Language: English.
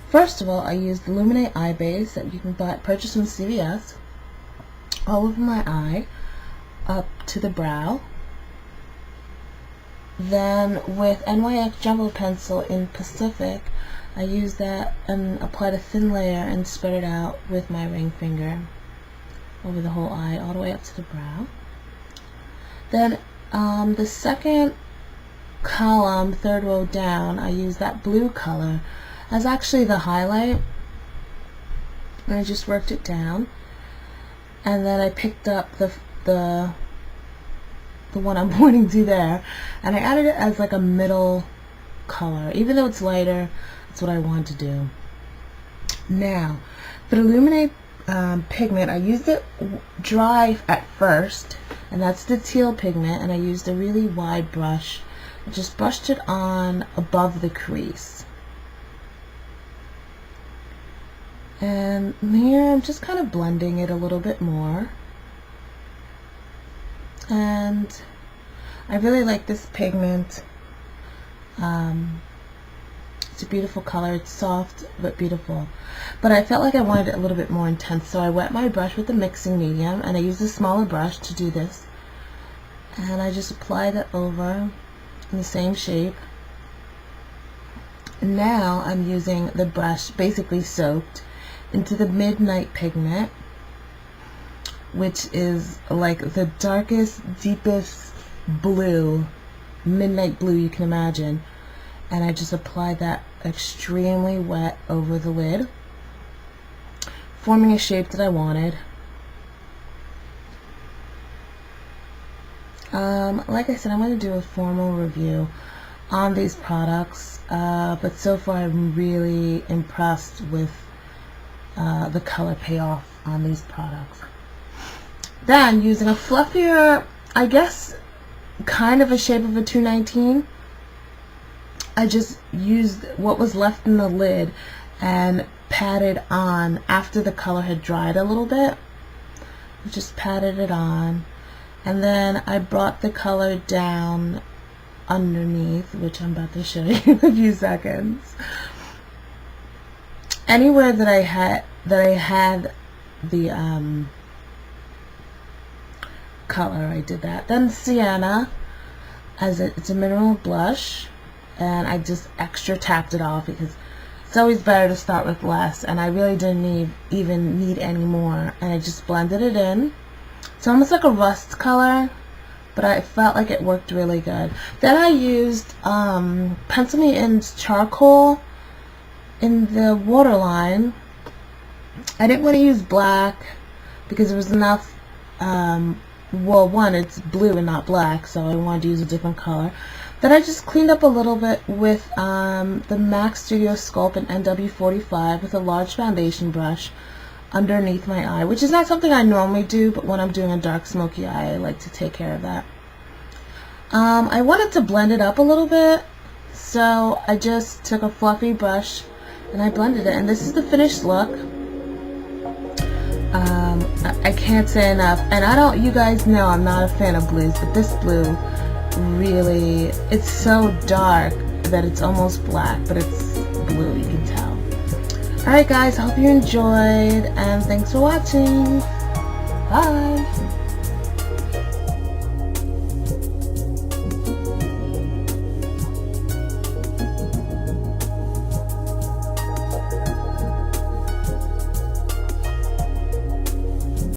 First of all, I used the Lumene Eye Base that you can purchase from CVS all over my eye up to the brow. Then with NYX Jumbo Pencil in Pacific, I used that and applied a thin layer and spread it out with my ring finger over the whole eye all the way up to the brow. Then the second column, third row down, I used that blue color as actually the highlight, and I just worked it down. And then I picked up the one I'm pointing to there, and I added it as like a middle color. Even though it's lighter, that's what I want to do. Now, for the Lumiere pigment, I used it dry at first, and that's the teal pigment, and I used a really wide brush. I just brushed it on above the crease. And here I'm just kind of blending it a little bit more. And I really like this pigment. It's a beautiful color. It's soft but beautiful. But I felt like I wanted it a little bit more intense, so I wet my brush with the mixing medium, and I used a smaller brush to do this. And I just applied it over in the same shape. And now I'm using the brush basically soaked into the Midnight pigment, which is like the darkest, deepest blue, midnight blue you can imagine. And I just applied that extremely wet over the lid, forming a shape that I wanted. Like I said, I'm going to do a formal review on these products, but so far I'm really impressed with the color payoff on these products. Then, using a fluffier, I guess kind of a shape of a 219, I just used what was left in the lid and patted on after the color had dried a little bit. I just patted it on, and then I brought the color down underneath, which I'm about to show you in a few seconds. Anywhere that I had the color, I did that. Then Sienne, it's a mineral blush, and I just extra tapped it off because it's always better to start with less, and I really didn't even need any more, and I just blended it in. It's almost like a rust color, but I felt like it worked really good. Then I used Pencil Me In's Char-Khol in the waterline. I didn't want to use black because there was enough, well, one, it's blue and not black, so I wanted to use a different color. Then I just cleaned up a little bit with the MAC Studio Sculpt in NW45 with a large foundation brush underneath my eye, which is not something I normally do, but when I'm doing a dark smoky eye, I like to take care of that. I wanted to blend it up a little bit, so I just took a fluffy brush and I blended it, and this is the finished look. I can't say enough, and you guys know I'm not a fan of blues, but this blue really, it's so dark that it's almost black, but it's blue, you can tell. Alright guys, I hope you enjoyed, and thanks for watching. Bye!